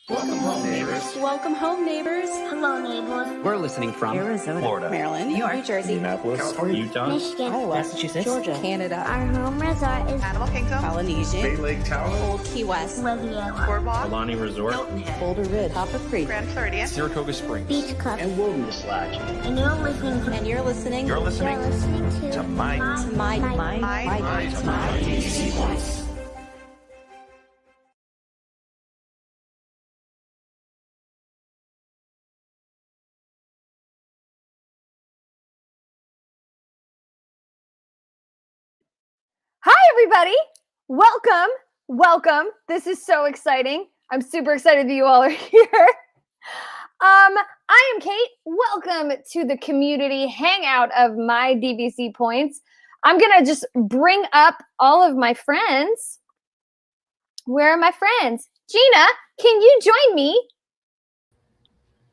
Welcome home, neighbors. Welcome home, neighbors. Hello, neighbors. We're listening from Arizona, Florida, Maryland, New York, New Jersey, Indianapolis, California, Utah, Michigan. Iowa, Massachusetts, Georgia, Canada, Our home resort is Animal Kingdom, Polynesian, Bay Lake Tower, Old Key West, Riviera, Boardwalk, Alani Resort, Hilton Head, Boulder Ridge, Copper Creek, Grand Floridian, Saratoga Springs, Beach Club, and Wilderness Lodge. and you're listening to and you're listening You're listening to my DC voice. Hi, everybody. Welcome. This is so exciting. I'm super excited that you all are here. I am Kate. Welcome to the community hangout of my DVC points. I'm going to just bring up all of my friends. Where are my friends? Gina, can you join me?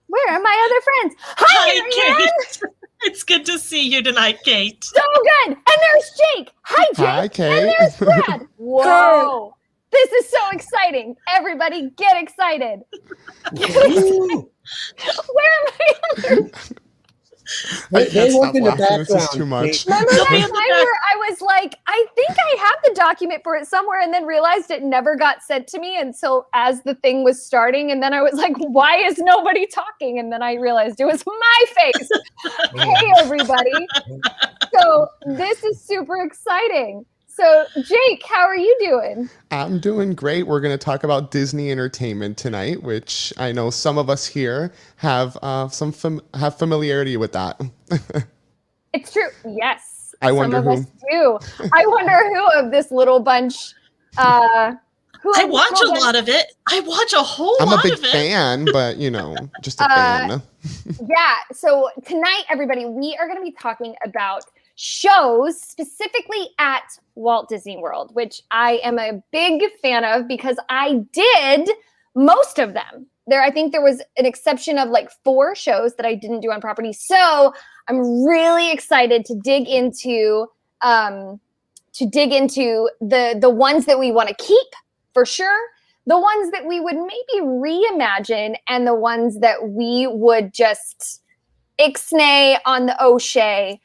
Where are my other friends? Hi, Marianne. Kate. It's good to see you tonight, Kate. So good. And there's Jake. Hi, Jake. Hi, Kate. And there's Brad. Whoa. This is so exciting. Everybody get excited. Where am I? I can't stop in the laughing. This is background, too much. Remember that time where I was like, I think I have the document for it somewhere, and then realized it never got sent to me until as the thing was starting. And then I was like, why is nobody talking? And then I realized it was my face. Hey, everybody. So this is super exciting. So Jake, how are you doing? I'm doing great. We're going to talk about Disney entertainment tonight, which I know some of us here have have familiarity with that. It's true. Yes. I wonder some of who. us do. I wonder who of this little bunch. I watch a lot of it. I watch a whole I'm lot a big of it. fan, but just a fan. Yeah. So tonight, everybody, we are going to be talking about shows specifically at Walt Disney World, which I am a big fan of because I did most of them. I think there was an exception of like 4 shows that I didn't do on property. So I'm really excited to dig into the ones that we want to keep for sure, the ones that we would maybe reimagine, and the ones that we would just ixnay on the O'Shea.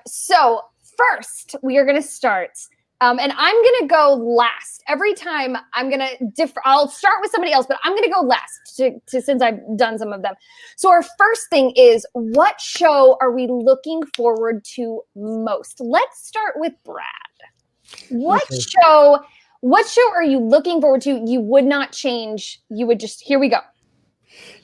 So first we are going to start, and I'm going to go last. Every time I'm going to I'll start with somebody else, but I'm going to go last since I've done some of them. So our first thing is, what show are we looking forward to most? Let's start with Brad. What show are you looking forward to? You would not change. You would just, here we go.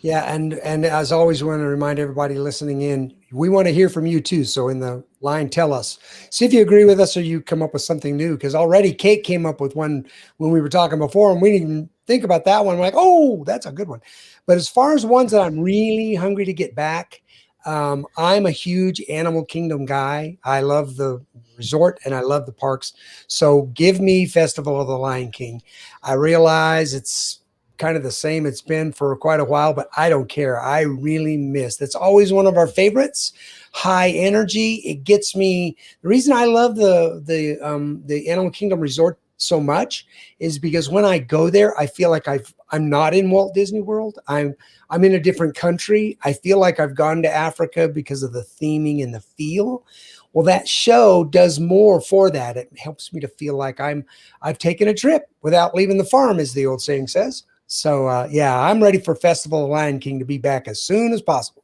Yeah, and as always, we want to remind everybody listening in, we want to hear from you too. So in the line, tell us. See if you agree with us or you come up with something new. Because already Kate came up with one when we were talking before, and we didn't even think about that one. We're like, oh, that's a good one. But as far as ones that I'm really hungry to get back, I'm a huge Animal Kingdom guy. I love the resort and I love the parks. So give me Festival of the Lion King. I realize it's kind of the same it's been for quite a while, but I don't care. I really miss. That's always one of our favorites. High energy. It gets me. The reason I love the Animal Kingdom Resort so much is because when I go there, I feel like I'm not in Walt Disney World. I'm in a different country. I feel like I've gone to Africa because of the theming and the feel. Well, that show does more for that. It helps me to feel like I've taken a trip without leaving the farm, as the old saying says. So, yeah, I'm ready for Festival of Lion King to be back as soon as possible.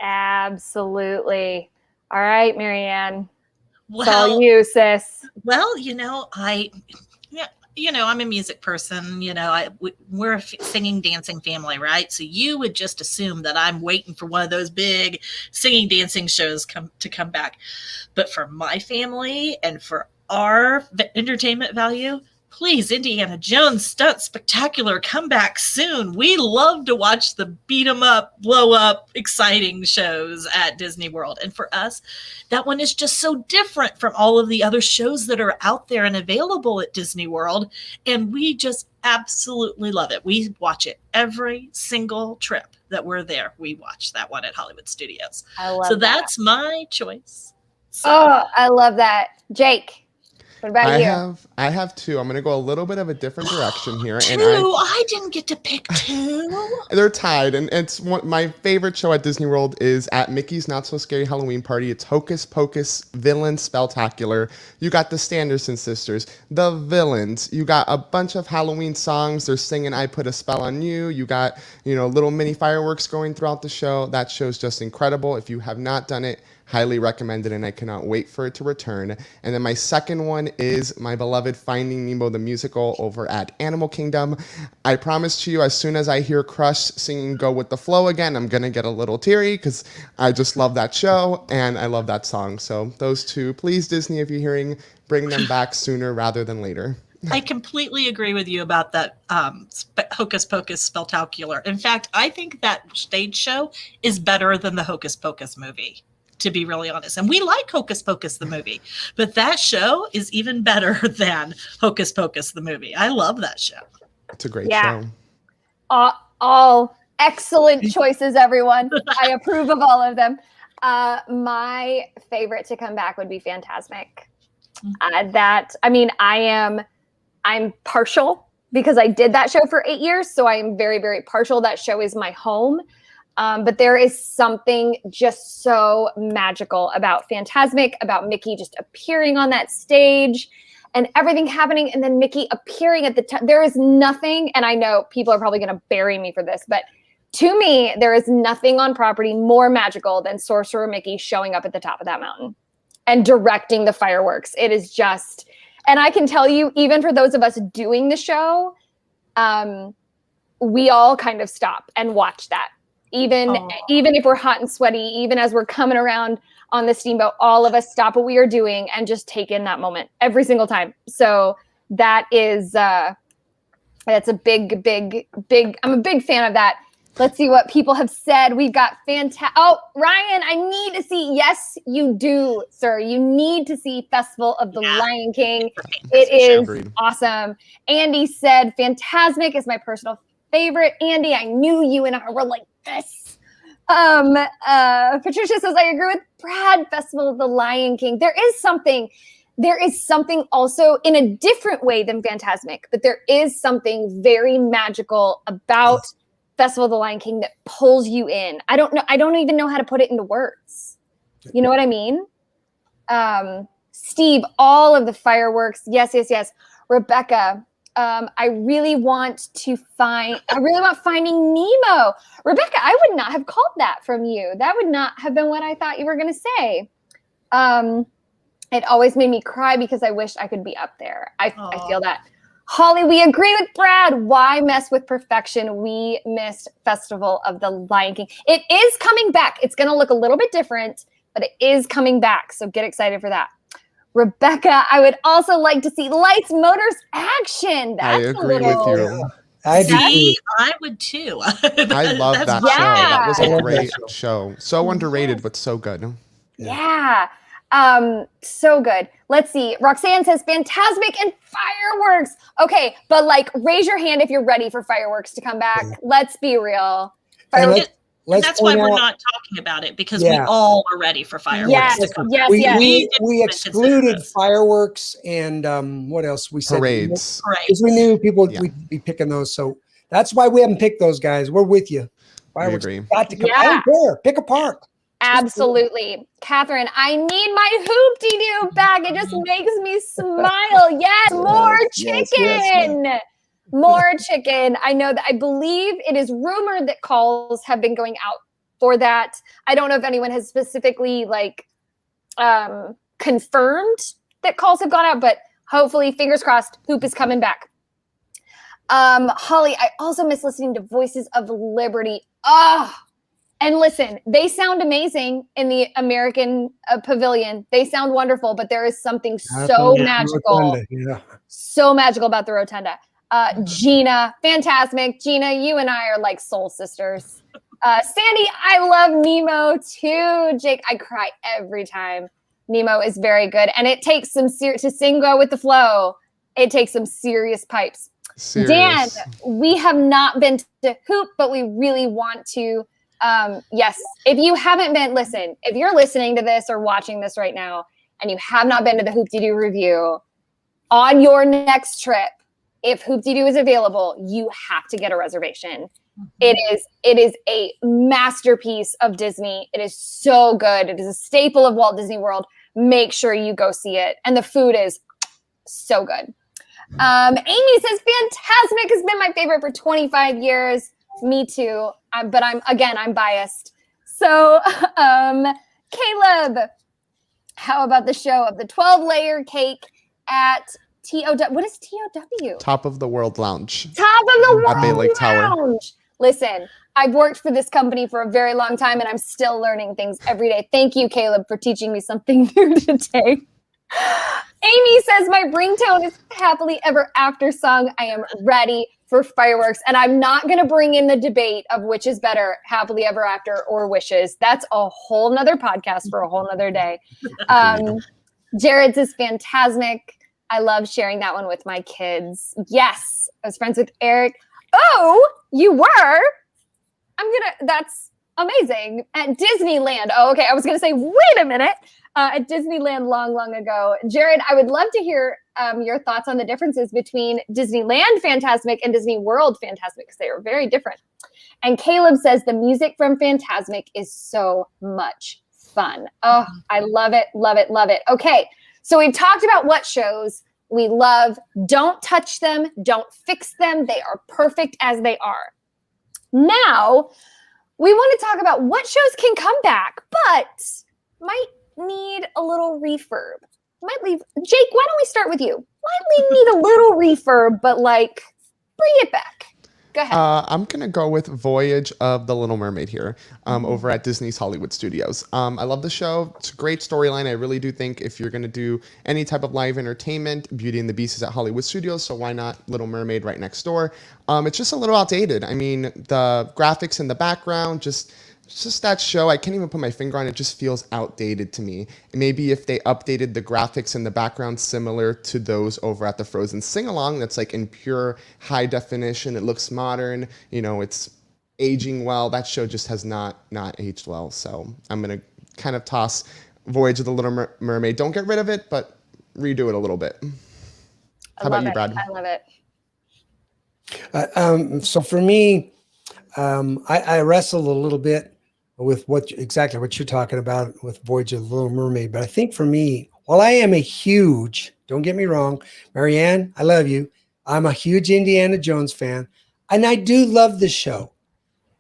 Absolutely. All right, Marianne. Well, it's all you, sis. Well, I'm a music person. We're a singing, dancing family, right? So you would just assume that I'm waiting for one of those big singing, dancing shows to come back. But for my family and for our entertainment value, please, Indiana Jones Stunt Spectacular, come back soon. We love to watch the beat 'em up, blow up, exciting shows at Disney World. And for us, that one is just so different from all of the other shows that are out there and available at Disney World. And we just absolutely love it. We watch it every single trip that we're there. We watch that one at Hollywood Studios. I love so that. That's my choice. So. Oh, I love that. Jake. What about I you? have two. I'm gonna go a little bit of a different direction here, and I didn't get to pick two. they're tied. And it's my favorite show at Disney World is at Mickey's Not So Scary Halloween Party. It's Hocus Pocus Villain Spectacular. You got the Sanderson sisters, the villains. You got a bunch of Halloween songs. They're singing "I Put a Spell on You." You got little mini fireworks going throughout the show. That show's just incredible. If you have not done it, highly recommended, and I cannot wait for it to return. And then my second one is my beloved Finding Nemo the musical over at Animal Kingdom. I promise to you, as soon as I hear Crush singing Go With The Flow again, I'm gonna get a little teary because I just love that show and I love that song. So those two, please, Disney, if you're hearing, bring them back sooner rather than later. I completely agree with you about that Hocus Pocus Spectacular. In fact, I think that stage show is better than the Hocus Pocus movie, to be really honest. And we like Hocus Pocus the movie, but that show is even better than Hocus Pocus the movie. I love that show. It's a great show. All excellent choices, everyone. I approve of all of them. My favorite to come back would be Fantasmic. I'm partial because I did that show for 8 years, so I am very, very partial. That show is my home. But there is something just so magical about Fantasmic, about Mickey just appearing on that stage and everything happening, and then Mickey appearing at the top. There is nothing, and I know people are probably going to bury me for this, but to me, there is nothing on property more magical than Sorcerer Mickey showing up at the top of that mountain and directing the fireworks. It is just, and I can tell you, even for those of us doing the show, we all kind of stop and watch that. Even if we're hot and sweaty, even as we're coming around on the steamboat, all of us stop what we are doing and just take in that moment every single time. So that is, that's a big, I'm a big fan of that. Let's see what people have said. We've got fantastic. Oh, Ryan, I need to see. Yes, you do, sir. You need to see Festival of the Lion King. It is awesome. Andy said, Fantasmic is my personal favorite. Andy, I knew you and I were like this. Patricia says, I agree with Brad. Festival of the Lion King. There is something also in a different way than Fantasmic, but there is something very magical about Festival of the Lion King that pulls you in. I don't know. I don't even know how to put it into words. You know what I mean? Steve, all of the fireworks. Yes. Rebecca, I really want Finding Nemo. Rebecca, I would not have called that from you. That would not have been what I thought you were going to say. It always made me cry because I wish I could be up there. I feel that. Holly, we agree with Brad. Why mess with perfection? We missed Festival of the Lion King. It is coming back. It's going to look a little bit different, but it is coming back. So get excited for that. Rebecca, I would also like to see Lights, Motors, Action. I agree with you. I would too. I love that show. That was a great show. So underrated, but so good. Yeah. So good. Let's see. Roxanne says Fantasmic and fireworks. Okay, but like raise your hand if you're ready for fireworks to come back. Let's be real. Fireworks. That's why we're not talking about it, because we all are ready for fireworks. Yes. We excluded fireworks and what else? We said parades. Because we knew people would be picking those. So that's why we haven't picked those guys. We're with you. Fireworks got to come. I don't care. Pick a park. Absolutely. Catherine, I need my hoop-de-doo back. It just makes me smile. Yes, more chicken. Yes. More chicken. I know that. I believe it is rumored that calls have been going out for that. I don't know if anyone has specifically confirmed that calls have gone out, but hopefully, fingers crossed, hoop is coming back. Holly, I also miss listening to Voices of Liberty. And listen, they sound amazing in the American Pavilion. They sound wonderful, but there is something so magical about the Rotunda. Gina, Fantasmic. Gina, you and I are like soul sisters. Sandy, I love Nemo too. Jake, I cry every time. Nemo is very good. And it takes some to sing Go With The Flow. It takes some serious pipes. Dan, we have not been to Hoop, but we really want to. Yes, if you haven't been, listen, if you're listening to this or watching this right now and you have not been to the Hoop-de-Doo review, on your next trip, if Hoop-Dee-Doo is available, you have to get a reservation. It is a masterpiece of Disney. It is so good. It is a staple of Walt Disney World. Make sure you go see it. And the food is so good. Amy says, Fantasmic has been my favorite for 25 years. Me too. But I'm biased. So, Caleb, how about the show of the 12-layer cake at TOW? What is TOW? Top of the World Lounge. Top of the World At Bay Lake Tower. Lounge. Listen, I've worked for this company for a very long time, and I'm still learning things every day. Thank you, Caleb, for teaching me something new today. Amy says, my ringtone is Happily Ever After song. I am ready for fireworks. And I'm not going to bring in the debate of which is better, Happily Ever After or Wishes. That's a whole nother podcast for a whole nother day. Jared's is Fantasmic. I love sharing that one with my kids. Yes, I was friends with Eric. Oh, you were? That's amazing. At Disneyland. Oh, okay. I was going to say, wait a minute. At Disneyland long ago. Jared, I would love to hear your thoughts on the differences between Disneyland Fantasmic and Disney World Fantasmic, because they are very different. And Caleb says the music from Fantasmic is so much fun. Oh, I love it, love it, love it. Okay, so we've talked about what shows we love. Don't touch them. Don't fix them. They are perfect as they are. Now, we want to talk about what shows can come back, but might need a little refurb. Might leave. Jake, why don't we start with you? Might need a little refurb, but like, bring it back. Go ahead. I'm going to go with Voyage of the Little Mermaid here over at Disney's Hollywood Studios. I love the show. It's a great storyline. I really do think if you're going to do any type of live entertainment, Beauty and the Beast is at Hollywood Studios, so why not Little Mermaid right next door? It's just a little outdated. I mean, the graphics in the background, just that show, I can't even put my finger on it, just feels outdated to me. Maybe if they updated the graphics in the background similar to those over at the Frozen Sing-Along, that's like in pure high definition, it looks modern, it's aging well. That show just has not aged well. So I'm going to kind of toss Voyage of the Little Mermaid. Don't get rid of it, but redo it a little bit. How about you, Brad? I love it. So for me, I wrestled a little bit with exactly what you're talking about with Voyage of the Little Mermaid. But I think for me, while I am don't get me wrong, Marianne, I love you. I'm a huge Indiana Jones fan, and I do love the show.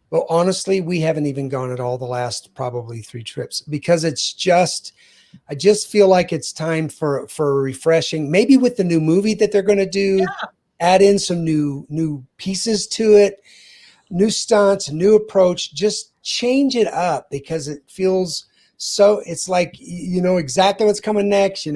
But honestly, we haven't even gone at all the last probably 3 trips because I just feel like it's time for a refreshing, maybe with the new movie that they're going to do, add in some new pieces to it, new stunts, new approach, just change it up because it feels so, it's like, you know exactly what's coming next.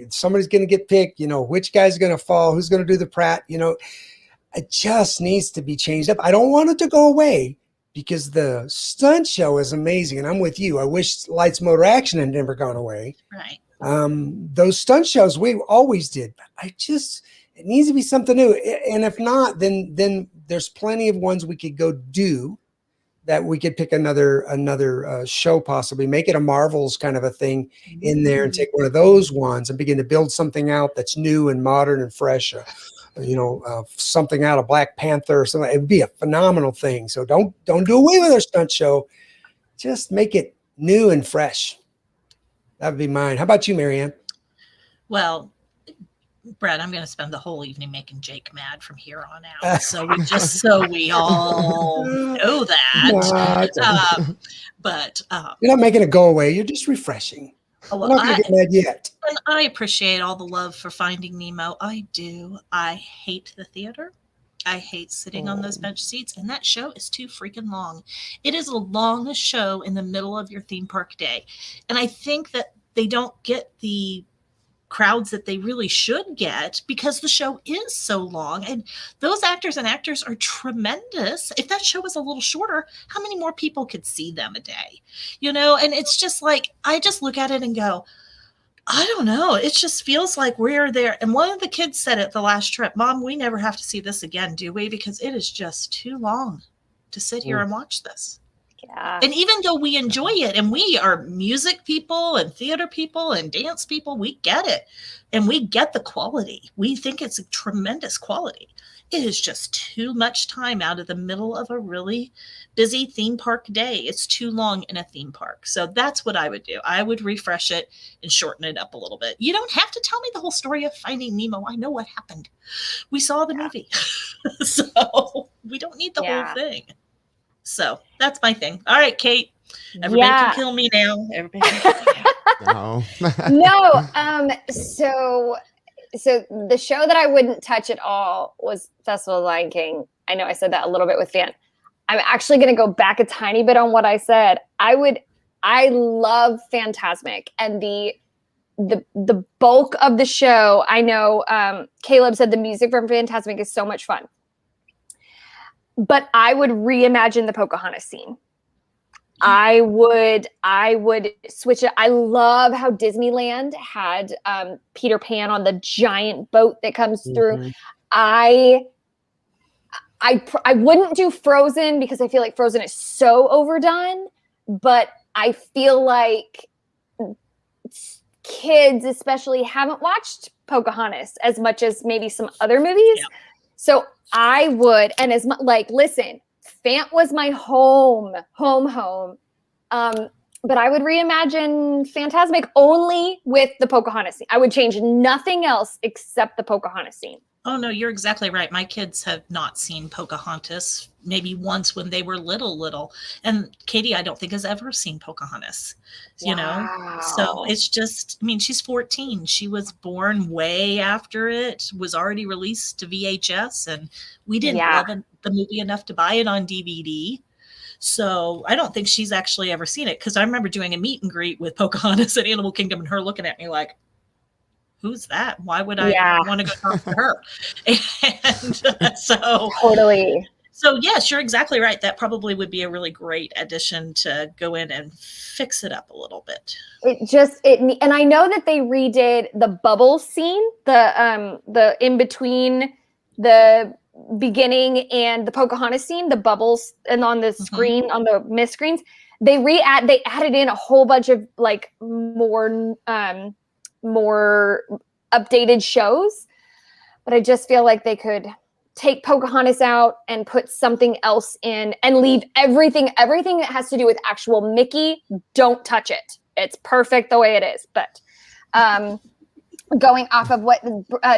Somebody's going to get picked, which guy's going to fall, who's going to do the Pratt, it just needs to be changed up. I don't want it to go away because the stunt show is amazing. And I'm with you. I wish Lights, Motor, Action had never gone away. Right. Those stunt shows we always did. It needs to be something new. And if not, then there's plenty of ones we could go do that we could pick another show, possibly make it a Marvels kind of a thing in there and take one of those ones and begin to build something out that's new and modern and fresh. Something out of Black Panther or something. It would be a phenomenal thing. So don't do away with our stunt show. Just make it new and fresh. That would be mine. How about you, Marianne? Well, Brett, I'm going to spend the whole evening making Jake mad from here on out. So we all know that. But you're not making it go away. You're just refreshing. I'm not going to get mad yet. And I appreciate all the love for Finding Nemo. I do. I hate the theater. I hate sitting on those bench seats. And that show is too freaking long. It is the longest show in the middle of your theme park day. And I think that they don't get the crowds that they really should get because the show is so long, and those actors and actors are tremendous. If that show was a little shorter, how many more people could see them a day? And it's just like, I just look at it and go, I don't know. It just feels like we're there. And one of the kids said at the last trip, Mom, we never have to see this again, do we? Because it is just too long to sit here and watch this. Yeah. And even though we enjoy it, and we are music people and theater people and dance people, we get it. And we get the quality. We think it's a tremendous quality. It is just too much time out of the middle of a really busy theme park day. It's too long in a theme park. So that's what I would do. I would refresh it and shorten it up a little bit. You don't have to tell me the whole story of Finding Nemo. I know what happened. We saw the movie. So we don't need the whole thing. So that's my thing. All right, Kate. Everybody can kill me now. Everybody can kill me now. No. No. So the show that I wouldn't touch at all was Festival of the Lion King. I know I said that a little bit with Fan. I'm actually going to go back a tiny bit on what I said. I love Fantasmic, and the bulk of the show. I know Caleb said the music from Fantasmic is so much fun, but I would reimagine the Pocahontas scene. I would switch it. I love how Disneyland had Peter Pan on the giant boat that comes through. Mhm. I wouldn't do Frozen because I feel like Frozen is so overdone, but I feel like kids especially haven't watched Pocahontas as much as maybe some other movies. Yeah. So I would, and as much like, listen, Fant was my home. But I would reimagine Fantasmic only with the Pocahontas scene. I would change nothing else except the Pocahontas scene. Oh, no, you're exactly right. My kids have not seen Pocahontas, maybe once when they were little. And Katie, I don't think has ever seen Pocahontas, you know? So it's just, I mean, she's 14. She was born way after it was already released to VHS, and we didn't love the movie enough to buy it on DVD. So I don't think she's actually ever seen it, because I remember doing a meet and greet with Pocahontas at Animal Kingdom and her looking at me like, who's that? Why would I want to go talk to her? And so Totally. So yes, you're exactly right. That probably would be a really great addition to go in and fix it up a little bit. And I know that they redid the bubble scene, the in between the beginning and the Pocahontas scene, the bubbles, and on the screen, on the mist screens, they added in a whole bunch of like more updated shows. But I just feel like they could take Pocahontas out and put something else in and leave everything that has to do with actual Mickey. Don't touch it. It's perfect the way it is. But going off of what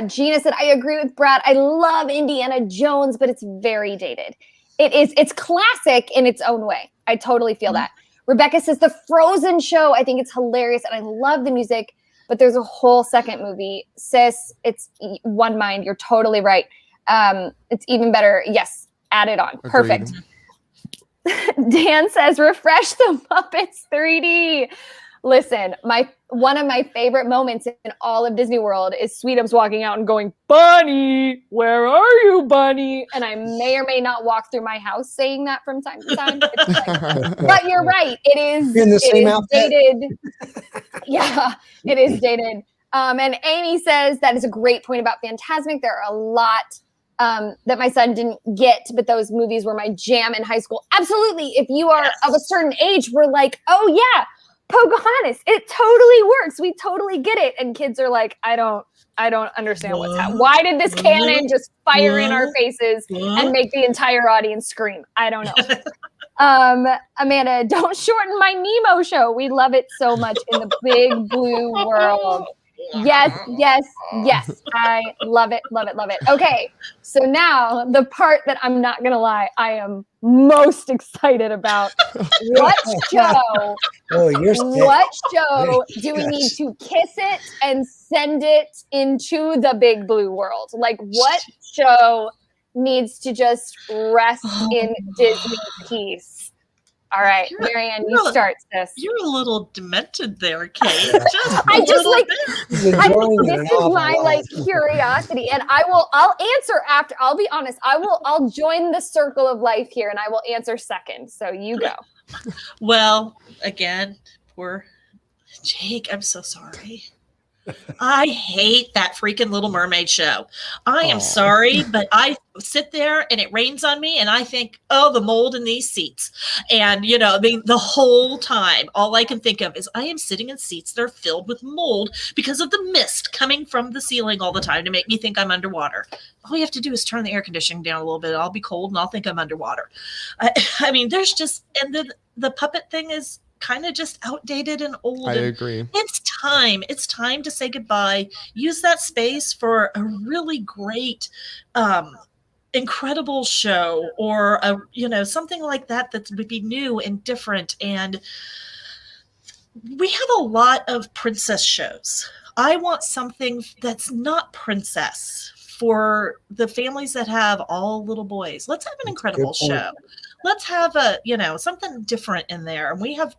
Gina said, I agree with Brad. I love Indiana Jones, but it's very dated. It's classic in its own way. I totally feel that. Rebecca says the Frozen show, I think it's hilarious and I love the music, but there's a whole second movie. Sis, it's One Mind. You're totally right. It's even better. Yes, add it on. Agreed. Perfect. Dan says refresh the Muppets 3D. Listen, one of my favorite moments in all of Disney World is Sweetums walking out and going, "Bunny, where are you, Bunny?" And I may or may not walk through my house saying that from time to time. But you're right. It is dated. Yeah, it is dated. And Amy says that is a great point about Fantasmic. There are a lot that my son didn't get, but those movies were my jam in high school. Absolutely. If you are of a certain age, we're like, oh yeah, Pocahontas, it totally works. We totally get it. And kids are like, I don't understand what's happening. Why did this cannon just fire in our faces and make the entire audience scream? I don't know. Amanda, don't shorten my Nemo show. We love it so much in the big blue world. Yes. I love it. Okay, so now the part that I'm not going to lie, I am most excited about. What show do we need to kiss it and send it into the big blue world? Like, what show needs to just rest in Disney peace? All right, Marianne, you start this. You're a little demented there, Kate. This is my curiosity, and I'll answer after. I'll be honest. I'll join the circle of life here, and I will answer second. So you go. Well, again, poor Jake. I'm so sorry. I hate that freaking Little Mermaid show. I am Aw. sorry, but I sit there and it rains on me and I think, oh, the mold in these seats. And, I mean, the whole time, all I can think of is I am sitting in seats that are filled with mold because of the mist coming from the ceiling all the time to make me think I'm underwater. All you have to do is turn the air conditioning down a little bit. I'll be cold and I'll think I'm underwater. I mean, there's just, and the puppet thing is kind of just outdated and old. I and agree. It's time to say goodbye. Use that space for a really great, incredible show, or something like that would be new and different. And we have a lot of princess shows. I want something that's not princess for the families that have all little boys. Let's have an incredible show. Let's have something different in there. And we have,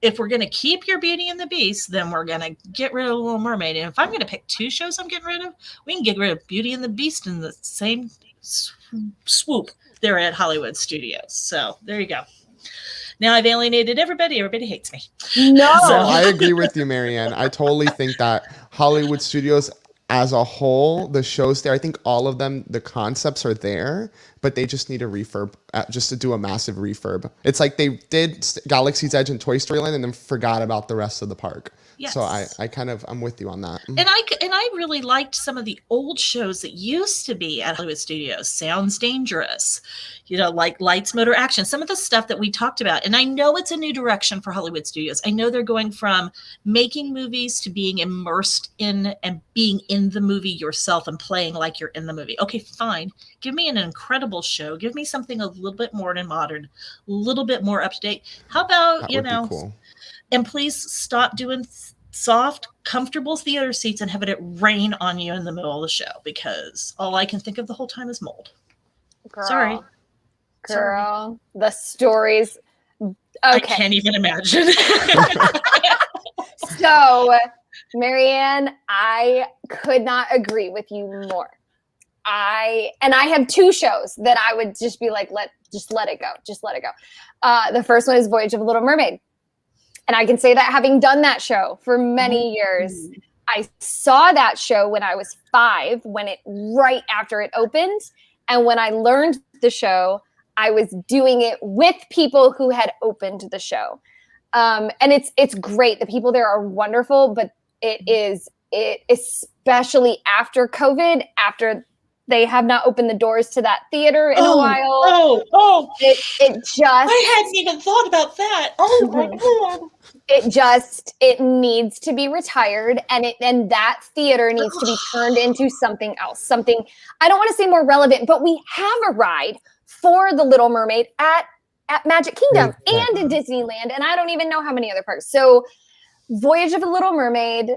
if we're going to keep your Beauty and the Beast, then we're going to get rid of Little Mermaid. And if I'm going to pick two shows I'm getting rid of, we can get rid of Beauty and the Beast in the same swoop there at Hollywood Studios. So there you go. Now I've alienated everybody. Everybody hates me. No. So I agree with you, Marianne. I totally think that Hollywood Studios as a whole, the shows there, I think all of them, the concepts are there, but they just need a refurb, just to do a massive refurb. It's like they did Galaxy's Edge and Toy Story Land and then forgot about the rest of the park. Yes. So I'm with you on that. And I really liked some of the old shows that used to be at Hollywood Studios. Sounds Dangerous, like Lights, Motor, Action, some of the stuff that we talked about. And I know it's a new direction for Hollywood Studios. I know they're going from making movies to being immersed in and being in the movie yourself and playing like you're in the movie. Okay, fine. Give me an incredible show. Give me something a little bit more modern, a little bit more up to date. How about, That would be cool. And please stop doing soft, comfortable theater seats and having it rain on you in the middle of the show, because all I can think of the whole time is mold. Girl, Sorry. Girl, the stories. Okay. I can't even imagine. So, Marianne, I could not agree with you more. I have two shows that I would just be like, let it go. Just let it go. The first one is Voyage of a Little Mermaid. And I can say that having done that show for many years, I saw that show when I was 5, right after it opened. And when I learned the show, I was doing it with people who had opened the show. And it's great. The people there are wonderful, but it especially after COVID, after they have not opened the doors to that theater in a while. It just, I hadn't even thought about that. Oh my God. It needs to be retired, and that theater needs to be turned into something else. Something, I don't want to say more relevant, but we have a ride for the Little Mermaid at Magic Kingdom and in Disneyland, and I don't even know how many other parks. So Voyage of a Little Mermaid,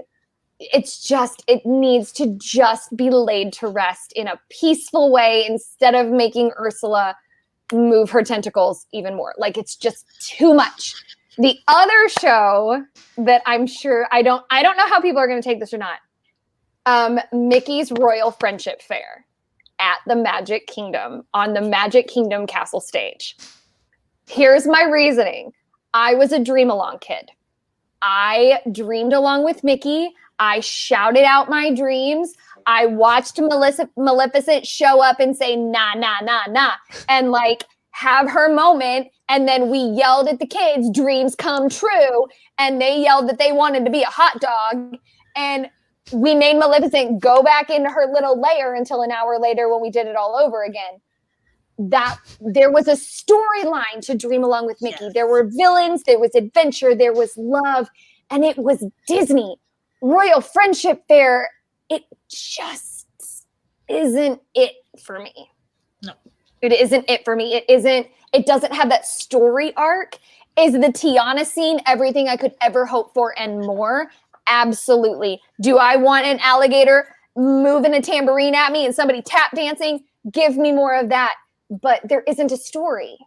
it needs to just be laid to rest in a peaceful way instead of making Ursula move her tentacles even more. Like, it's just too much. The other show that I'm sure, I don't know how people are going to take this or not. Mickey's Royal Friendship Fair at the Magic Kingdom on the Magic Kingdom Castle stage. Here's my reasoning. I was a dream along kid. I dreamed along with Mickey. I shouted out my dreams. I watched Maleficent show up and say, nah, nah, nah, nah, and like have her moment. And then we yelled at the kids, dreams come true. And they yelled that they wanted to be a hot dog. And we made Maleficent go back into her little lair until an hour later when we did it all over again. That there was a storyline to Dream Along with Mickey. Yes. There were villains, there was adventure, there was love, and it was Disney. Royal Friendship Fair, it just isn't it for me. No. It isn't it for me. It doesn't have that story arc. Is the Tiana scene everything I could ever hope for and more? Absolutely. Do I want an alligator moving a tambourine at me and somebody tap dancing? Give me more of that. But there isn't a story.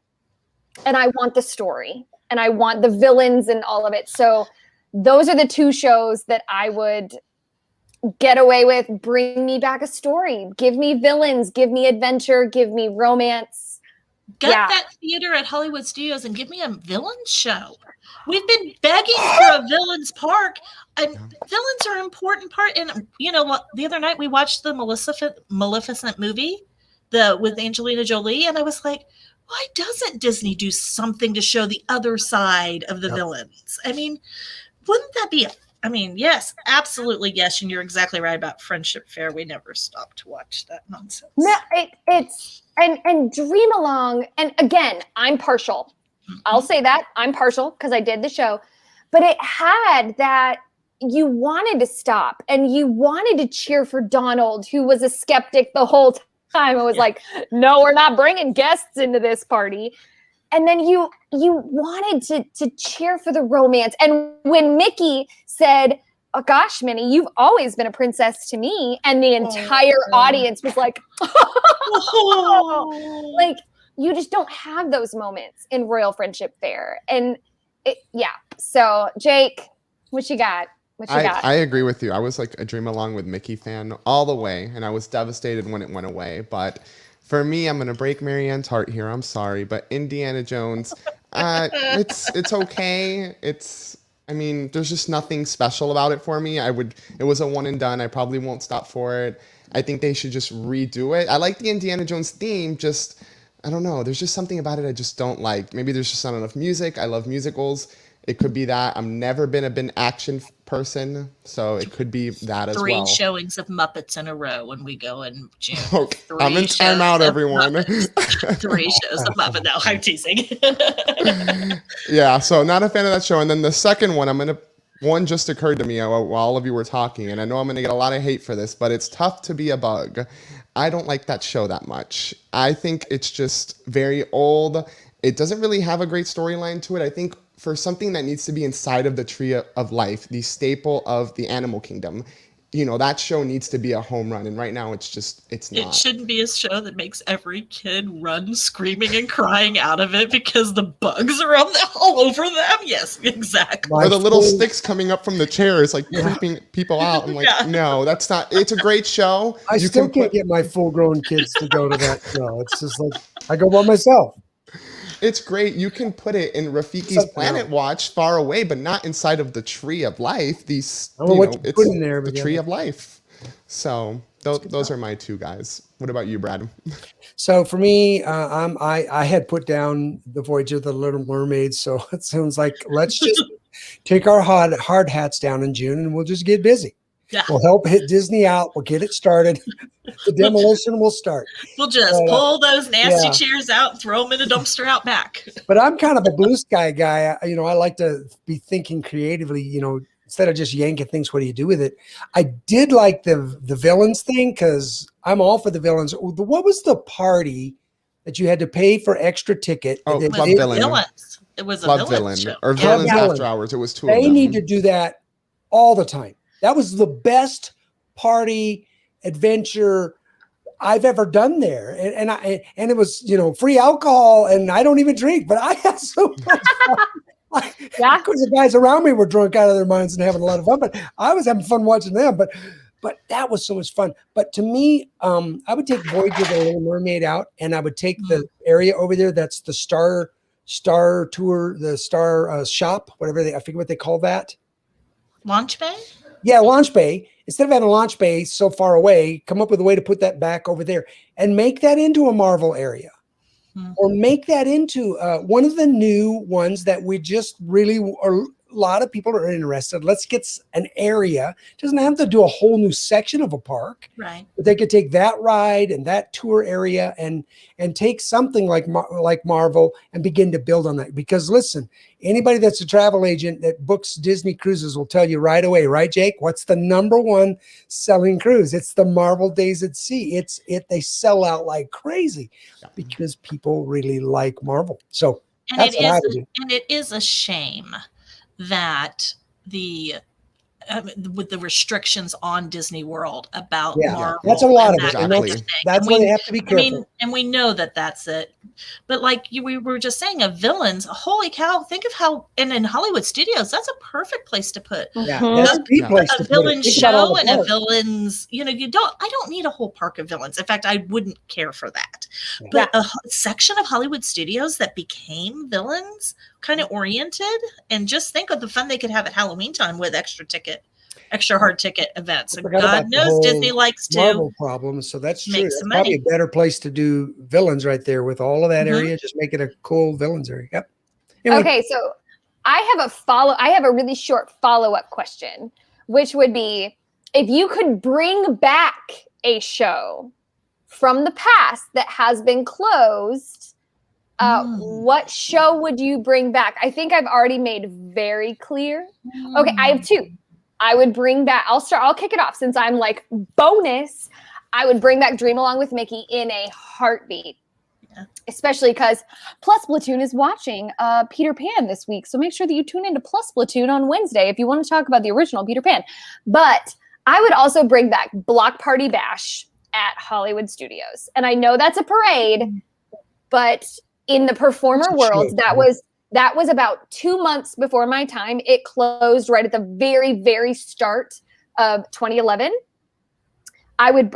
And I want the story. And I want the villains and all of it. So those are the two shows that I would get away with. Bring me back a story. Give me villains. Give me adventure. Give me romance. Gut Yeah. that theater at Hollywood Studios and give me a villain show. We've been begging for a villains park, and villains are an important part. And you know what? The other night we watched the Maleficent movie, with Angelina Jolie, and I was like, why doesn't Disney do something to show the other side of the villains? I mean, wouldn't that be? I mean, yes, absolutely, yes, and you're exactly right about Friendship Fair. We never stopped to watch that nonsense. No, it's and Dream Along, and again, I'm partial. I'll say that I'm partial because I did the show, but it had that you wanted to stop and you wanted to cheer for Donald, who was a skeptic the whole time. It was like, no, we're not bringing guests into this party. And then you wanted to cheer for the romance. And when Mickey said, oh gosh, Minnie, you've always been a princess to me, and the entire audience was like, like, you just don't have those moments in Royal Friendship Fair. And so Jake, what you got? I agree with you. I was like a Dream Along with Mickey fan all the way, and I was devastated when it went away. But for me, I'm gonna break Marianne's heart here. I'm sorry, but Indiana Jones, it's okay. I mean, there's just nothing special about it for me. It was a one and done. I probably won't stop for it. I think they should just redo it. I like the Indiana Jones theme, I don't know. There's just something about it I just don't like. Maybe there's just not enough music. I love musicals. It could be that. I've never been a action person, so it could be that as well. 3 showings of Muppets in a row when we go in June. Okay, I'm in timeout, everyone. 3 shows of Muppet. No, I'm teasing. Yeah, so not a fan of that show. And then the second one, one just occurred to me while all of you were talking, and I know I'm going to get a lot of hate for this, but it's Tough to Be a Bug. I don't like that show that much. I think it's just very old. It doesn't really have a great storyline to it. I think for something that needs to be inside of the Tree of Life, the staple of the animal kingdom, that show needs to be a home run. And right now it's not. It shouldn't be a show that makes every kid run screaming and crying out of it because the bugs are all over them. Yes, exactly. Or the little sticks coming up from the chairs, like creeping people out. I'm like, no, that's not. It's a great show. I still can't get my full-grown kids to go to that show. It's just like, I go by myself. It's great. You can put it in Rafiki's Planet Watch far away, but not inside of the Tree of Life. I don't know what you put in there, the Tree of Life. So those are my 2 guys. What about you, Brad? So for me, I had put down the Voyage of the Little Mermaid. So it sounds like let's just take our hard hats down in June and we'll just get busy. Yeah. We'll help hit Disney out. We'll get it started. The demolition will start. We'll just pull those nasty chairs out and throw them in a dumpster out back. But I'm kind of a blue sky guy. I like to be thinking creatively, instead of just yanking things, what do you do with it? I did like the villains thing because I'm all for the villains. What was the party that you had to pay for extra ticket? Oh, Club Villain. Villains. It was a Club villain show. Or Villains After Hours. It was 2 of them. They need to do that all the time. That was the best party adventure I've ever done there. And it was, free alcohol, and I don't even drink, but I had so much fun. Because the guys around me were drunk out of their minds and having a lot of fun, but I was having fun watching them. But that was so much fun. But to me, I would take Voyage of the Little Mermaid out, and I would take the area over there. That's the Star Tour, the Star Shop, whatever I forget what they call that. Launch Bay? Yeah, Launch Bay. Instead of having a Launch Bay so far away, come up with a way to put that back over there and make that into a Marvel area. Or make that into one of the new ones that we just really are. A lot of people are interested. Let's get an area. Doesn't have to do a whole new section of a park. Right. But they could take that ride and that tour area and take something like Marvel and begin to build on that. Because listen, anybody that's a travel agent that books Disney cruises will tell you right away, right, Jake? What's the #1 selling cruise? It's the Marvel Days at Sea. They sell out like crazy because people really like Marvel. So that's what I would do. And it is a shame that the with the restrictions on Disney World about Yeah, Marvel. that's a lot and of it. that And kind Exactly. of thing. that's And why we- they have to be I careful. mean, and we know that that's it. But like we were just saying, of villains, holy cow! Think of how, and in Hollywood studios, that's a perfect place to put yeah, Mhm. that's the Yeah. place a to put it. villain Think about all show the and a parts. villain's. I don't need a whole park of villains. In fact, I wouldn't care for that. Yeah. But a section of Hollywood studios that became villains, kind of oriented, and just think of the fun they could have at Halloween time with extra hard ticket events. I And forgot God about the knows whole Disney likes to. Marvel problems, so that's make true. some That's probably money. a better place to do villains right there with all of that Mhm. area. Just make it a cool villains area. Yep. Anyway, Okay, so I have a really short follow-up question, which would be if you could bring back a show from the past that has been closed, what show would you bring back? I think I've already made very clear. Okay, I have two. I would bring back, I'll kick it off since I'm like bonus. I would bring back Dream Along with Mickey in a heartbeat. Yeah. Especially because Plus Platoon is watching Peter Pan this week. So make sure that you tune into Plus Platoon on Wednesday if you want to talk about the original Peter Pan. But I would also bring back Block Party Bash at Hollywood Studios. And I know that's a parade, but in the performer It's a world, show. that was about 2 months before my time. It closed right at the very, very start of 2011.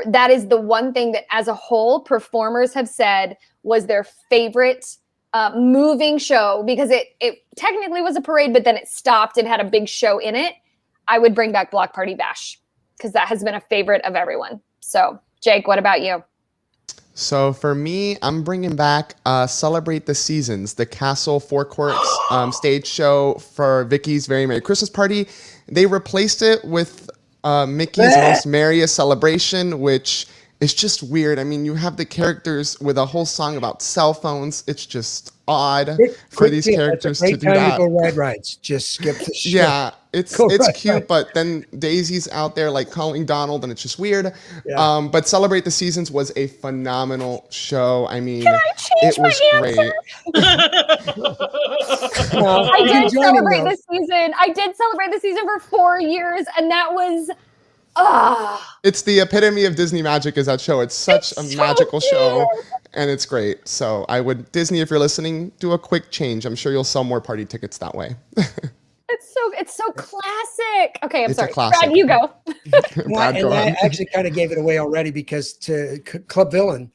That is the one thing that as a whole performers have said was their favorite moving show, because it technically was a parade, but then it stopped and had a big show in it. I would bring back Block Party Bash because that has been a favorite of everyone. So Jake, what about you? So for me, I'm bringing back Celebrate the Seasons, the Castle Four Courts stage show for Vicky's Very Merry Christmas Party. They replaced it with Mickey's Most Merriest Celebration, which is just weird. I mean, you have the characters with a whole song about cell phones. It's just odd for these tip, characters that's a to great do time that. to go ride rides. Just skip the show. Yeah, it's Go it's right, cute, right. but then Daisy's out there like calling Donald, and it's just weird. Yeah. But Celebrate the Seasons was a phenomenal show. I mean, change it was my great. Well, I you can did join in, celebrate though. the season. I did celebrate the season for 4 years, and that was It's the epitome of Disney magic is that show. It's such a so magical show, cute. and it's great. So I would, Disney, if you're listening, do a quick change. I'm sure you'll sell more party tickets that way. It's so classic. Okay, I'm It's a sorry. classic. Brad, you go. Brad, And go I on. actually kind of gave it away already because Club Villain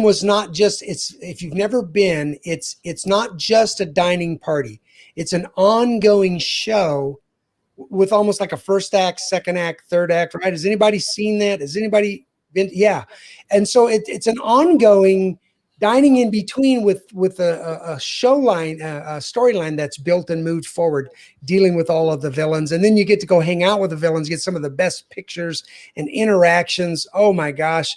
was not just, it's, if you've never been, it's not just a dining party. It's an ongoing show with almost like a first act, second act, third act, right? Has anybody seen that? Has anybody been? Yeah. And so it's an ongoing dining in between with a show line, a storyline that's built and moved forward, dealing with all of the villains. And then you get to go hang out with the villains, get some of the best pictures and interactions. Oh my gosh.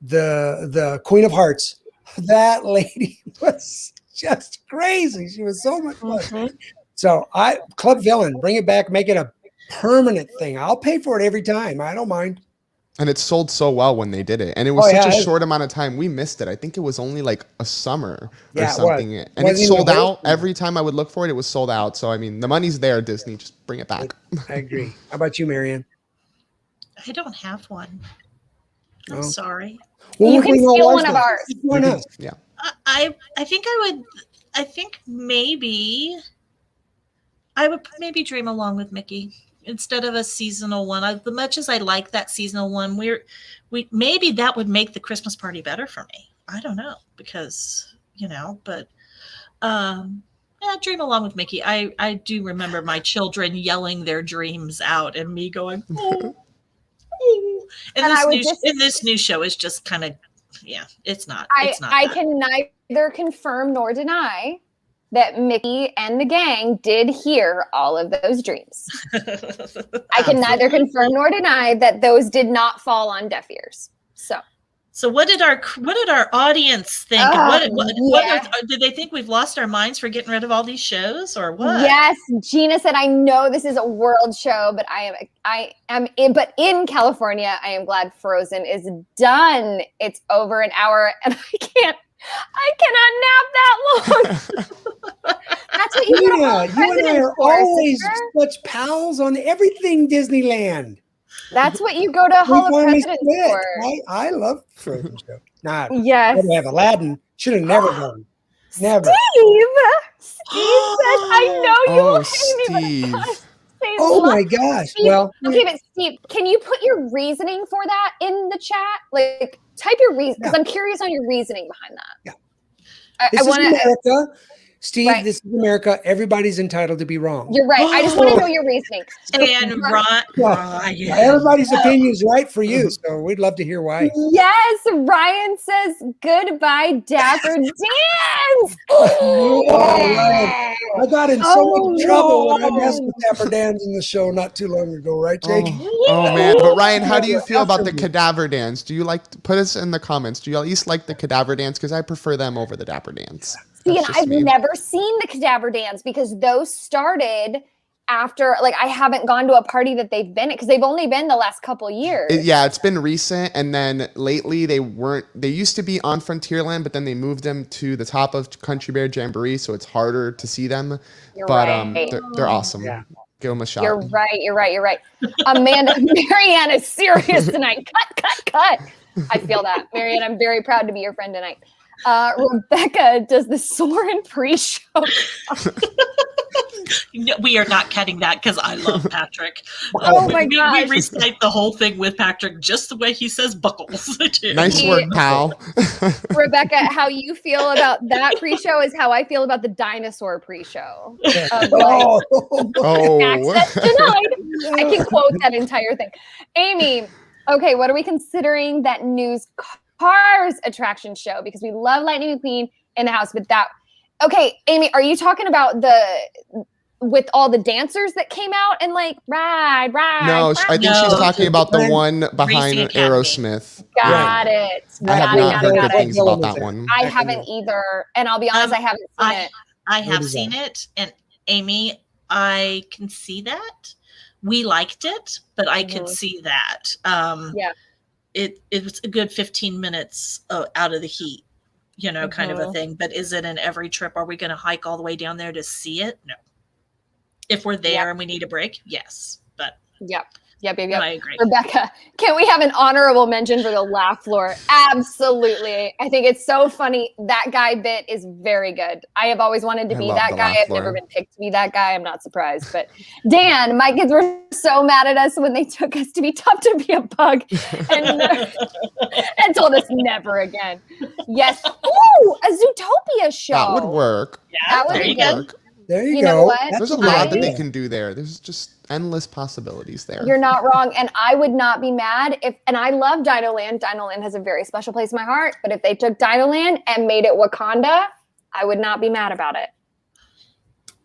The Queen of Hearts, that lady was just crazy. She was so much fun. So Club Villain, bring it back, make it a permanent thing. I'll pay for it every time. I don't mind. And it sold so well when they did it. And it was Oh, such yeah, a short amount of time. We missed it. I think it was only like a summer Yeah, or it was. something. And it Wasn't even sold the whole out. Every time I would look for it, it was sold out. So, I mean, the money's there, Disney. Just bring it back. I agree. How about you, Marianne? I don't have one. I'm No? sorry. Well, You we'll can bring all steal ours one of then. ours. Why not? Yeah. I think maybe I would maybe Dream Along with Mickey instead of a seasonal one. As much as I like that seasonal one, we maybe that would make the Christmas party better for me. I don't know because but yeah, Dream Along with Mickey. I do remember my children yelling their dreams out and me going, oh, oh. And this new show is just kind of, yeah, it's not. I that. can neither confirm nor deny that Mickey and the gang did hear all of those dreams. I can neither confirm nor deny that those did not fall on deaf ears. So what did our audience think? Did they think we've lost our minds for getting rid of all these shows or what? Yes, Gina said, I know this is a world show, but but in California, I am glad Frozen is done. It's over an hour and I cannot nap that long. That's what you go to Hall Yeah, of you and I Presidents are for, always sister. such pals on everything Disneyland. That's what you go to We Hall of finally Presidents split. for. I love Frozen show. Nah, Yes. we have Aladdin. Should have never done. Never. Steve says, I know you Oh, will hate me, but I Steve. Steve Oh loves my gosh. Steve. Well, Okay, but Steve, can you put your reasoning for that in the chat? Like, type your reason, because I'm curious on your reasoning behind that. Yeah. I this is want to. America. Steve, Right. this is America. Everybody's entitled to be wrong. You're right. I just want to know your reasoning. And Ryan, Yeah, everybody's opinion is right for you, so we'd love to hear why. Yes, Ryan says goodbye, Dapper Dans. Oh, Ryan. I got in so much trouble when I messed no. with Dapper Dans in the show not too long ago, right, Jake? Oh man, but Ryan, how do you feel about the After me. cadaver dance? Do you put us in the comments? Do you at least like the cadaver dance? Because I prefer them over the dapper dance. See, That's and just I've me. never seen the cadaver dance because those started after, like, I haven't gone to a party that they've been at because they've only been the last couple years. Yeah, it's been recent, and then lately they weren't. They used to be on Frontierland, but then they moved them to the top of Country Bear Jamboree, so it's harder to see them. You're But right. they're awesome. Yeah. Give them a shot. You're right. Amanda, Marianne is serious tonight. Cut. I feel that. Marianne, I'm very proud to be your friend tonight. Rebecca, does the Soren pre-show? No, we are not cutting that because I love Patrick. Oh my We gosh. recite the whole thing with Patrick just the way he says buckles. too. Nice work, pal. Rebecca, how you feel about that pre-show is how I feel about the dinosaur pre-show. Of, like, Oh, access denied. I can quote that entire thing. Amy, okay, what are we considering that news cars attraction show? Because we love Lightning McQueen in the house, but that. Okay, Amy, are you talking about with all the dancers that came out and like ride? no, I think she's No. talking about the one behind Racing Academy. Aerosmith. Got it. I have Got not heard it. good things about that one. I haven't either, and I'll be honest, I haven't seen it. I What have is seen it, and Amy, I can see that. We liked it, but I can see that. Yeah. It was a good 15 minutes out of the heat, kind of a thing. But is it in every trip? Are we going to hike all the way down there to see it? No. If we're there and we need a break, yes. But Yep. I agree. Rebecca, can we have an honorable mention for the laugh floor? Absolutely. I think it's so funny. That guy bit is very good. I have always wanted to I be love that the guy. laugh I've floor. never been picked to be that guy. I'm not surprised. But Dan, my kids were so mad at us when they took us to be tough to be a bug and told us never again. Yes. Ooh, a Zootopia show. That would work. That would there be you good. go. There you You go. know what? There's a That's lot good that they idea. can do there. There's just endless possibilities there. You're not wrong. And I would not be mad and I love Dino Land. Dino Land has a very special place in my heart. But if they took Dino Land and made it Wakanda, I would not be mad about it.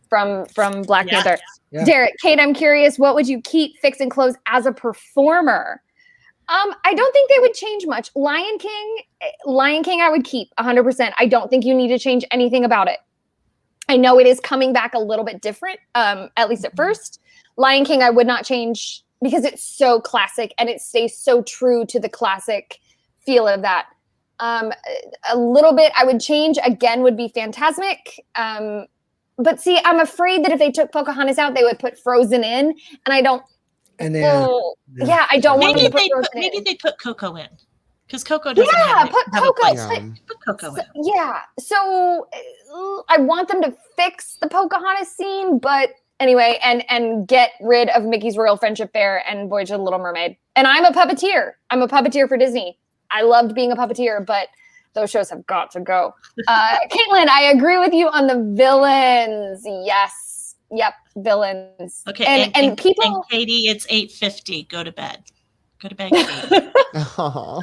From Black Yeah. Panther. Yeah. Derek, Kate, I'm curious, what would you keep, fix, and close as a performer? I don't think they would change much. Lion King, I would keep 100%. I don't think you need to change anything about it. I know it is coming back a little bit different, at least at first. Lion King, I would not change because it's so classic and it stays so true to the classic feel of that. A little bit I would change, again, would be Fantasmic. But see, I'm afraid that if they took Pocahontas out, they would put Frozen in. And I don't, And then I don't want them Maybe to put Frozen maybe in. they put Coco in because Coco doesn't Yeah, have, put have a Coco. place. Yeah. Put Coco in. Yeah. So I want them to fix the Pocahontas scene, but anyway, and get rid of Mickey's Royal Friendship Fair and Voyage of the Little Mermaid. And I'm a puppeteer. I'm a puppeteer for Disney. I loved being a puppeteer, but those shows have got to go. Caitlin, I agree with you on the villains. Yes. Yep. Villains. Okay, And people. and Katie, it's 8:50. Go to bed. Go to bed, Katie. Aw.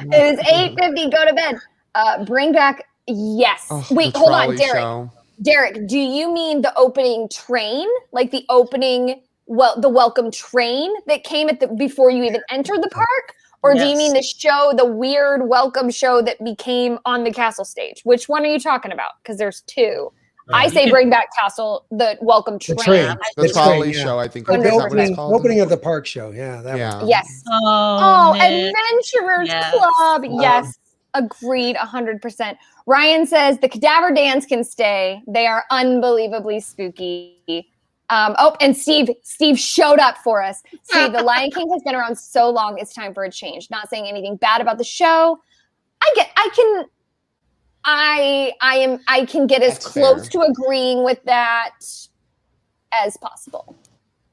It is 8:50. Go to bed. Bring back. Yes. Oh, Wait, the hold on, trolley Derek. show. Derek, do you mean the opening train, like the opening, the welcome train that came before you even entered the park, or do you Yes. mean the show, the weird welcome show that became on the castle stage? Which one are you talking about? Because there's two. I say bring back the welcome The train. train. The The trolley train, yeah. show, I think. the Is that what it's opening, called? opening of the park show. Yeah. That Yeah. one. Yes. Oh, Oh, Nick. Adventurers Yes. Club. Yes. Agreed 100%. Ryan says the cadaver dance can stay. They are unbelievably spooky. And Steve showed up for us. Steve, The Lion King has been around so long. It's time for a change. Not saying anything bad about the show. I can get as That's close fair. to agreeing with that as possible.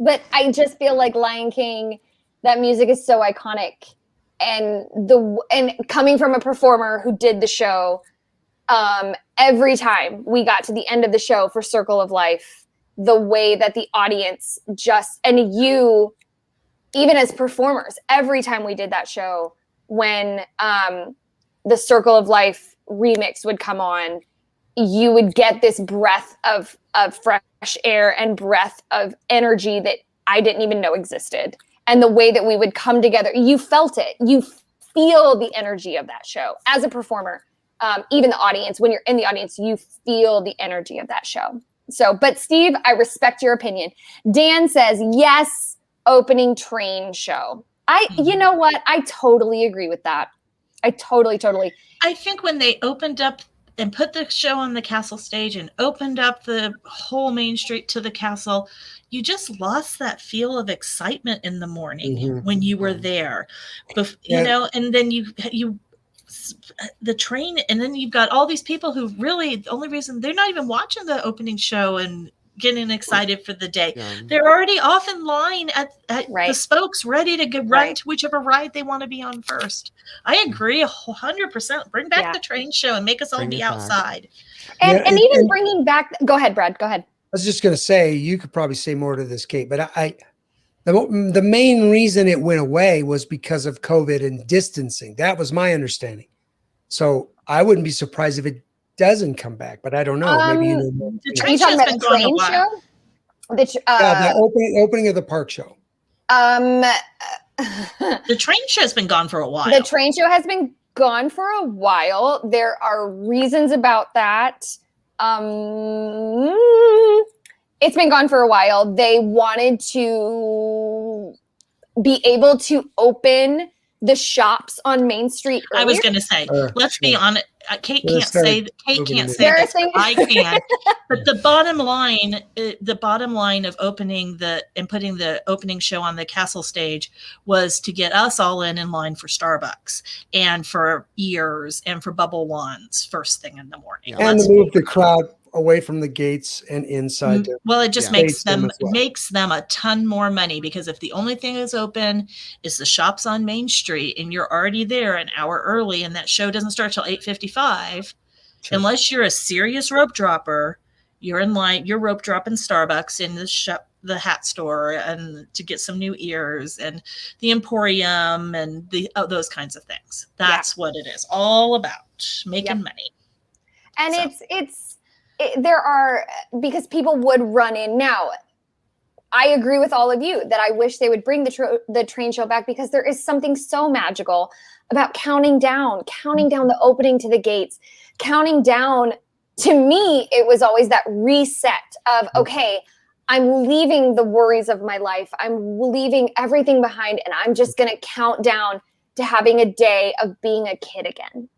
But I just feel like Lion King, that music is so iconic. And coming from a performer who did the show, every time we got to the end of the show for Circle of Life, the way that the audience and you, even as performers, every time we did that show, when the Circle of Life remix would come on, you would get this breath of fresh air and breath of energy that I didn't even know existed. And the way that we would come together, you felt it. You feel the energy of that show as a performer. Even the audience, when you're in the audience, you feel the energy of that show. So, but Steve, I respect your opinion. Dan says, yes, opening train show. You know what? I totally agree with that. I totally. I think when they opened up and put the show on the castle stage and opened up the whole main street to the castle, you just lost that feel of excitement in the morning when you were there, you know, and then you the train, and then you've got all these people who really, the only reason they're not even watching the opening show and getting excited for the day. Yeah. They're already off in line at the spokes, ready to run to whichever ride they want to be on first. I agree 100%. Bring back the train show and make us all be outside. And even bringing back, go ahead, Brad, go ahead. I was just going to say, you could probably say more to this, Kate, but the main reason it went away was because of COVID and distancing. That was my understanding. So I wouldn't be surprised if it doesn't come back, but I don't know. Maybe you know more. The train show's been gone a while. The opening of the park show. The train show's been gone for a while. The train show has been gone for a while. There are reasons about that. It's been gone for a while. They wanted to be able to open the shops on Main Street earlier. I was going to say, let's be honest. Kate can't say this, but I can. But the bottom line of opening putting the opening show on the castle stage was to get us all in line for Starbucks and for ears and for bubble wands first thing in the morning. And to move the crowd away from the gates and inside. Well, it just makes them a ton more money, because if the only thing is open is the shops on Main Street and you're already there an hour early and that show doesn't start till 8:55, unless you're a serious rope dropper, you're in line, you're rope dropping Starbucks in the shop, the hat store, and to get some new ears and the Emporium and those kinds of things. That's what it is all about, making money. And there are, because people would run in now. I agree with all of you that I wish they would bring the train show back, because there is something so magical about counting down the opening to the gates, counting down. To me, it was always that reset of, okay, I'm leaving the worries of my life. I'm leaving everything behind, and I'm just going to count down to having a day of being a kid again.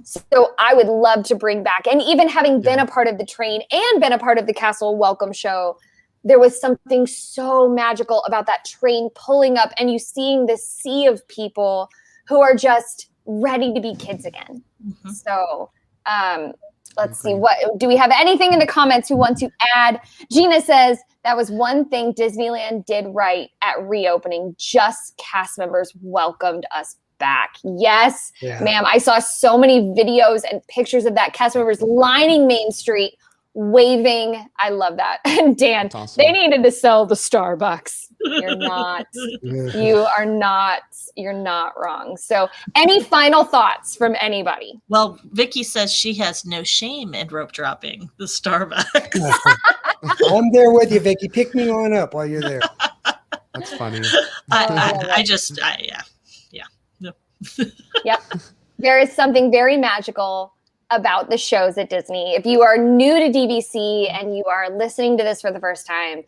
So I would love to bring back, and even having been a part of the train and been a part of the castle welcome show, there was something so magical about that train pulling up and you seeing this sea of people who are just ready to be kids again. So let's see, what do we have? Anything in the comments who want to add? Gina says that was one thing Disneyland did right at reopening. Just cast members welcomed us back. Yes, ma'am. I saw so many videos and pictures of that cast members lining Main Street, waving. I love that. And Dan, they needed to sell the Starbucks. You're not wrong. So any final thoughts from anybody? Well, Vicky says she has no shame in rope dropping the Starbucks. I'm there with you, Vicky. Pick me on up while you're there. That's funny. Yep. There is something very magical about the shows at Disney. If you are new to DVC and you are listening to this for the first time,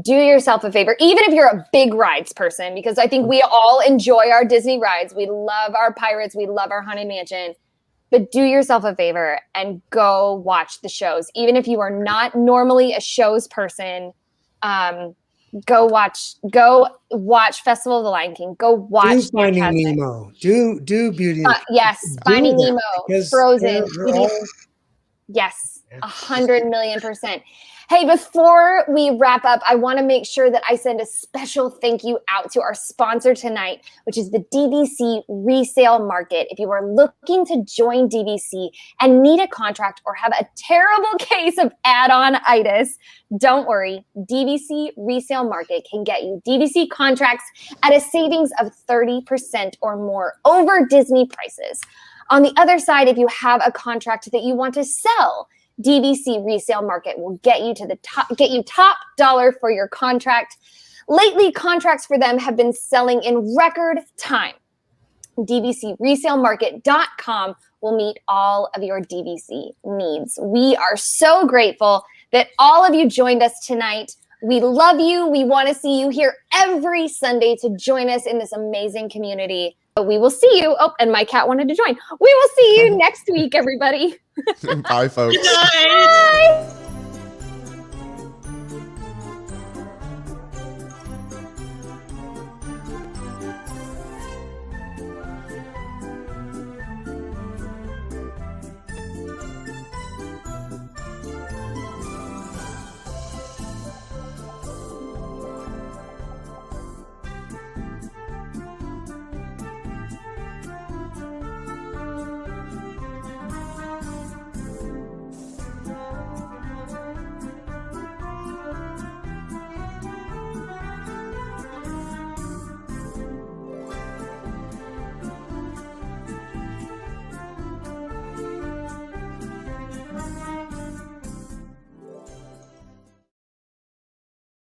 do yourself a favor, even if you're a big rides person, because I think we all enjoy our Disney rides. We love our Pirates. We love our Haunted Mansion. but do yourself a favor and go watch the shows. Even if you are not normally a shows person, go watch Festival of the Lion King. Go watch Do Finding Fantastic. Nemo. Do Beauty. Yes, Do Finding that, Nemo, because Frozen. they're all- Yes, 100,000,000%. Hey, before we wrap up, I want to make sure that I send a special thank you out to our sponsor tonight, which is the DVC resale market. If you are looking to join DVC and need a contract or have a terrible case of add-on-itis, don't worry. DVC resale market can get you DVC contracts at a savings of 30% or more over Disney prices. On the other side, if you have a contract that you want to sell, DVC resale market will get you top dollar for your contract. Lately, contracts for them have been selling in record time. DVCresalemarket.com will meet all of your DVC needs. We are so grateful that all of you joined us tonight. We love you. We want to see you here every Sunday to join us in this amazing community. But we will see you. Oh, and my cat wanted to join. We will see you next week, everybody. Bye, folks. Good night. Bye.